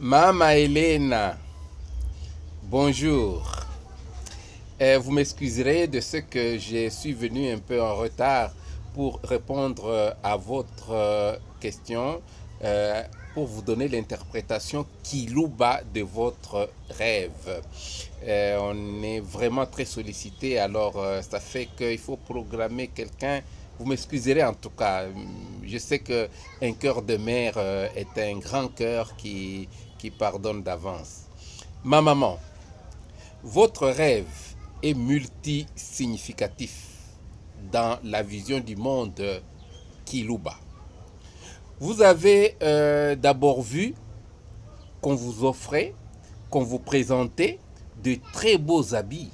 Mama Elena, bonjour. Vous m'excuserez de ce que je suis venu un peu en retard pour répondre à votre question, pour vous donner l'interprétation Kiluba de votre rêve. On est vraiment très sollicité, alors ça fait qu'il faut programmer quelqu'un. Vous m'excuserez en tout cas. Je sais qu'un cœur de mère est un grand cœur qui pardonne d'avance. Ma maman, votre rêve est multisignificatif dans la vision du monde Kiluba. Vous avez d'abord vu qu'on vous offrait, qu'on vous présentait de très beaux habits.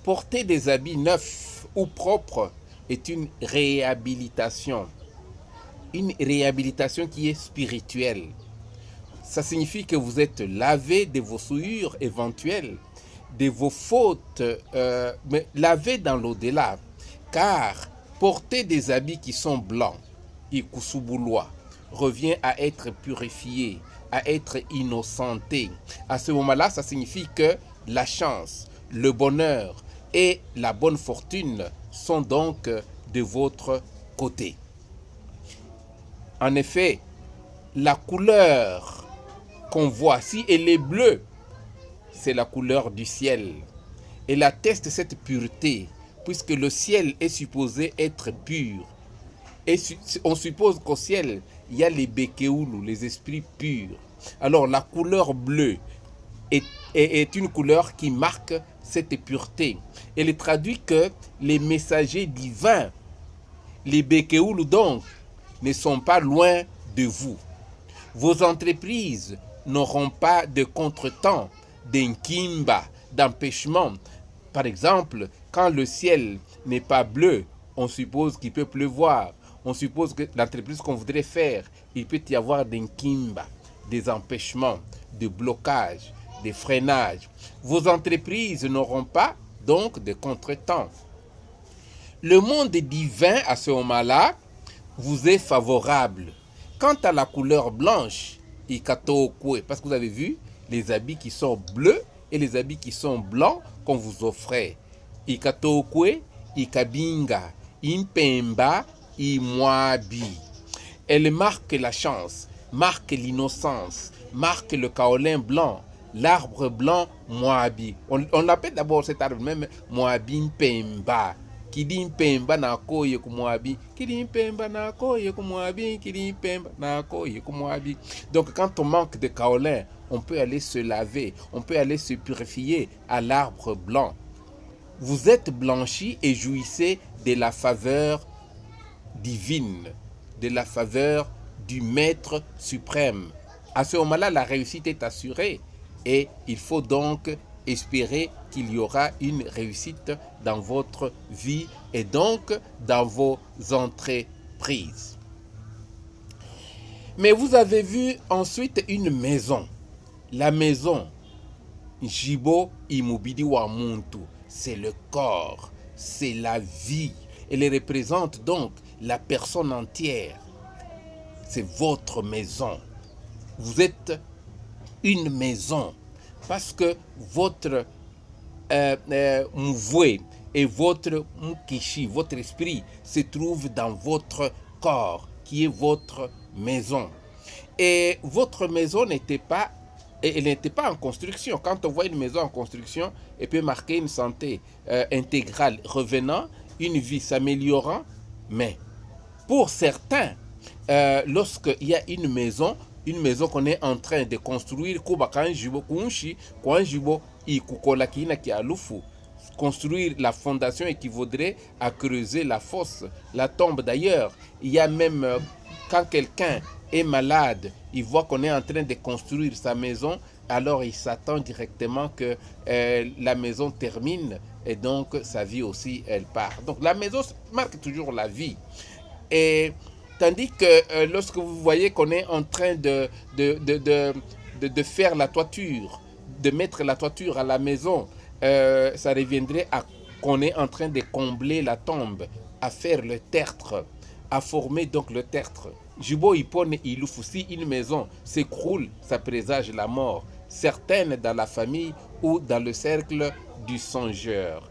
Porter des habits neufs ou propres est une réhabilitation. Une réhabilitation qui est spirituelle. Ça signifie que vous êtes lavé de vos souillures éventuelles, de vos fautes, mais lavé dans l'au-delà. Car porter des habits qui sont blancs, ikusubulois, revient à être purifié, à être innocenté. À ce moment-là, ça signifie que la chance, le bonheur et la bonne fortune sont donc de votre côté. En effet, la couleur qu'on voit, si elle est bleue, c'est la couleur du ciel. Elle atteste cette pureté, puisque le ciel est supposé être pur. Et on suppose qu'au ciel, il y a les Bekeoulou, les esprits purs. Alors la couleur bleue est une couleur qui marque cette pureté. Elle traduit que les messagers divins, les Bekeoulou donc, ne sont pas loin de vous. Vos entreprises n'auront pas de contretemps, d'inkimba, d'empêchement. Par exemple, quand le ciel n'est pas bleu, on suppose qu'il peut pleuvoir. On suppose que l'entreprise qu'on voudrait faire, il peut y avoir des nkimba, des empêchements, des blocages, des freinages. Vos entreprises n'auront pas donc de contretemps. Le monde divin, à ce moment-là, vous est favorable. Quant à la couleur blanche, ikatokwe, parce que vous avez vu les habits qui sont bleus et les habits qui sont blancs qu'on vous offrait. Ikatokwe, ikabinga, impemba, imwabi. Elle marque la chance, marque l'innocence, marque le kaolin blanc, l'arbre blanc Moabi. On appelle d'abord cet arbre même Moabi Mpemba. Kidi Mpemba na koye ku Moabi. Kidi Mpemba na koye ku Moabi. Kidi Mpemba na koye ku Moabi. Donc quand on manque de kaolin, on peut aller se laver, on peut aller se purifier à l'arbre blanc. Vous êtes blanchis et jouissez de la faveur divine, de la faveur du Maître suprême. À ce moment-là, la réussite est assurée et il faut donc espérer qu'il y aura une réussite dans votre vie et donc dans vos entreprises. Mais vous avez vu ensuite une maison. La maison, Jibo Imubidi Wamuntu, c'est le corps, c'est la vie. Elle représente donc la personne entière. C'est votre maison. Vous êtes une maison parce que votre mvoué et votre mukishi, votre esprit, se trouve dans votre corps qui est votre maison. Et votre maison n'était pas en construction. Quand on voit une maison en construction, elle peut marquer une santé intégrale revenant, une vie s'améliorant, mais pour certains, lorsqu'il y a une maison qu'on est en train de construire, construire la fondation équivaudrait à creuser la fosse, la tombe. D'ailleurs, il y a même, quand quelqu'un est malade, il voit qu'on est en train de construire sa maison, alors il s'attend directement que la maison termine et donc sa vie aussi, elle part. Donc la maison marque toujours la vie. Et tandis que lorsque vous voyez qu'on est en train de faire la toiture, de mettre la toiture à la maison, ça reviendrait à qu'on est en train de combler la tombe, à faire le tertre, à former donc le tertre. Jibo Ipone Ilufu, si une maison s'écroule, ça présage la mort, certaine dans la famille ou dans le cercle du songeur.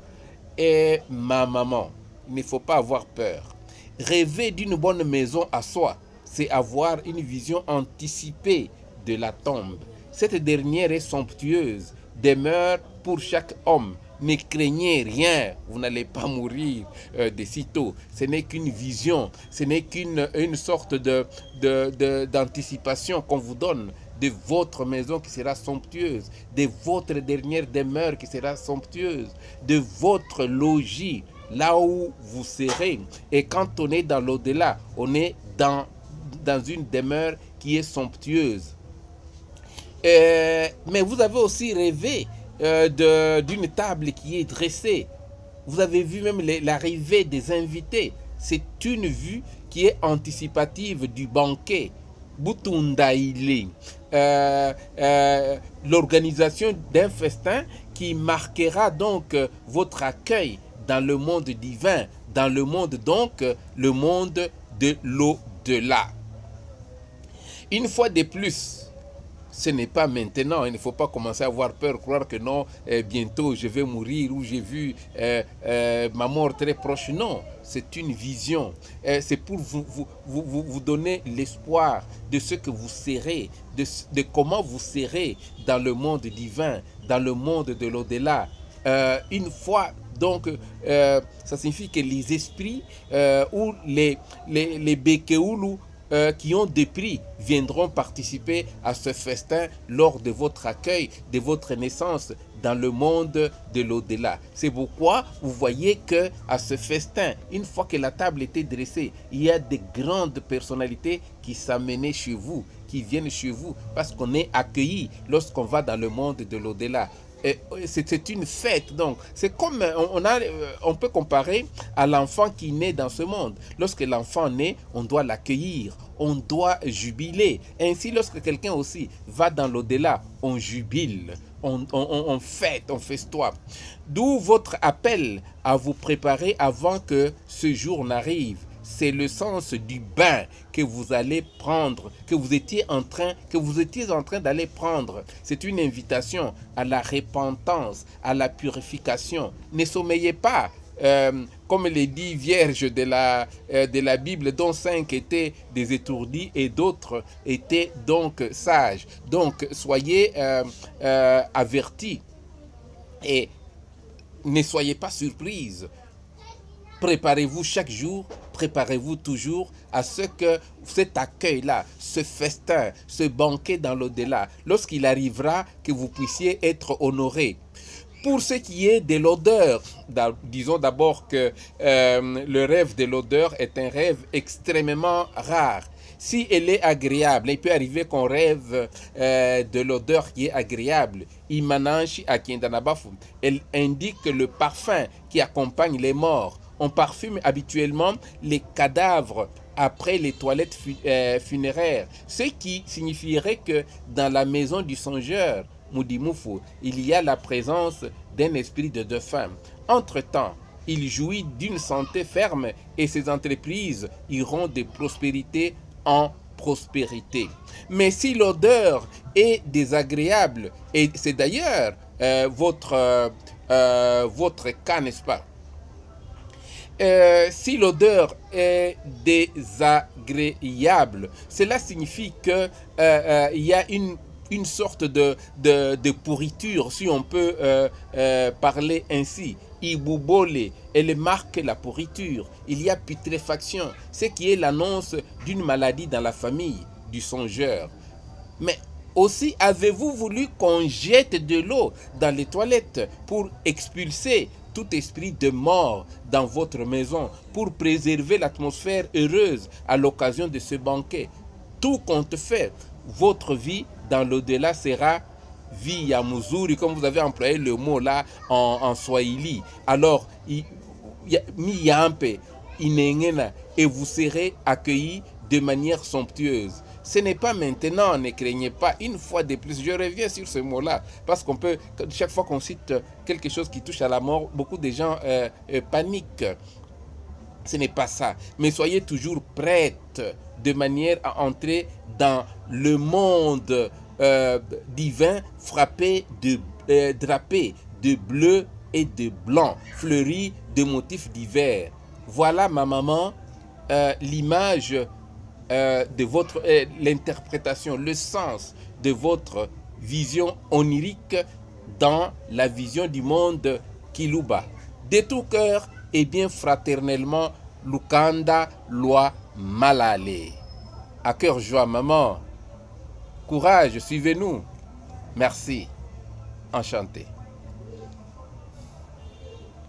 Et ma maman, il ne faut pas avoir peur. Rêver d'une bonne maison à soi, c'est avoir une vision anticipée de la tombe. Cette dernière est somptueuse, demeure pour chaque homme. Ne craignez rien, vous n'allez pas mourir de sitôt. Ce n'est qu'une vision, ce n'est qu'une sorte d'anticipation qu'on vous donne de votre maison qui sera somptueuse, de votre dernière demeure qui sera somptueuse, de votre logis, là où vous serez. Et quand on est dans l'au-delà, on est dans une demeure qui est somptueuse. Mais vous avez aussi rêvé d'une table qui est dressée. Vous avez vu même l'arrivée des invités. C'est une vue qui est anticipative du banquet. Butundaili, l'organisation d'un festin qui marquera donc votre accueil dans le monde divin, dans le monde donc, le monde de l'au-delà. Une fois de plus, ce n'est pas maintenant, il ne faut pas commencer à avoir peur, croire que non, bientôt je vais mourir ou j'ai vu ma mort très proche. Non, c'est une vision. C'est pour vous donner l'espoir de ce que vous serez, de comment vous serez dans le monde divin, dans le monde de l'au-delà. Une fois, donc, ça signifie que les esprits ou les Bekeoulou qui ont des prix viendront participer à ce festin lors de votre accueil, de votre naissance dans le monde de l'au-delà. C'est pourquoi vous voyez que à ce festin, une fois que la table était dressée, il y a des grandes personnalités qui s'amènent chez vous, qui viennent chez vous, parce qu'on est accueilli lorsqu'on va dans le monde de l'au-delà. C'est une fête, donc c'est comme on peut comparer à l'enfant qui naît dans ce monde. Lorsque l'enfant naît, on doit l'accueillir, on doit jubiler. Ainsi, lorsque quelqu'un aussi va dans l'au-delà, on jubile, on fête, on festoie. D'où votre appel à vous préparer avant que ce jour n'arrive. C'est le sens du bain que vous allez prendre, que vous étiez en train d'aller prendre. C'est une invitation à la repentance, à la purification. Ne sommeillez pas, comme les 10 vierges de la Bible, dont 5 étaient des étourdis et d'autres étaient donc sages. Donc soyez avertis et ne soyez pas surprises. Préparez-vous chaque jour, préparez-vous toujours à ce que cet accueil-là, ce festin, ce banquet dans l'au-delà, lorsqu'il arrivera, que vous puissiez être honorés. Pour ce qui est de l'odeur, disons d'abord que le rêve de l'odeur est un rêve extrêmement rare. Si elle est agréable, il peut arriver qu'on rêve de l'odeur qui est agréable. Imananshi Akiendanabafu, elle indique le parfum qui accompagne les morts. On parfume habituellement les cadavres après les toilettes funéraires, ce qui signifierait que dans la maison du songeur, Mudimufu, il y a la présence d'un esprit de défunt. Entre-temps, il jouit d'une santé ferme et ses entreprises iront de prospérité en prospérité. Mais si l'odeur est désagréable, et c'est d'ailleurs votre cas, n'est-ce pas? Si l'odeur est désagréable, cela signifie que il y a une sorte de pourriture, si on peut parler ainsi. Ibubole, elle marque la pourriture. Il y a putréfaction, ce qui est l'annonce d'une maladie dans la famille du songeur. Mais aussi, avez-vous voulu qu'on jette de l'eau dans les toilettes pour expulser tout esprit de mort dans votre maison, pour préserver l'atmosphère heureuse à l'occasion de ce banquet? Tout compte fait, votre vie dans l'au-delà sera vie ya muzuri, comme vous avez employé le mot là en swahili. Alors, miyampe, inengena, et vous serez accueillis de manière somptueuse. Ce n'est pas maintenant, ne craignez pas, une fois de plus. Je reviens sur ce mot-là, parce qu'on peut, chaque fois qu'on cite quelque chose qui touche à la mort, beaucoup de gens paniquent. Ce n'est pas ça. Mais soyez toujours prêtes de manière à entrer dans le monde divin drapé de bleu et de blanc, fleuri de motifs divers. Voilà, ma maman, l'image de votre, l'interprétation, le sens de votre vision onirique dans la vision du monde Kiluba. De tout cœur et bien fraternellement, Lukanda Loi Malale. À cœur joie, maman. Courage, suivez-nous. Merci. Enchanté.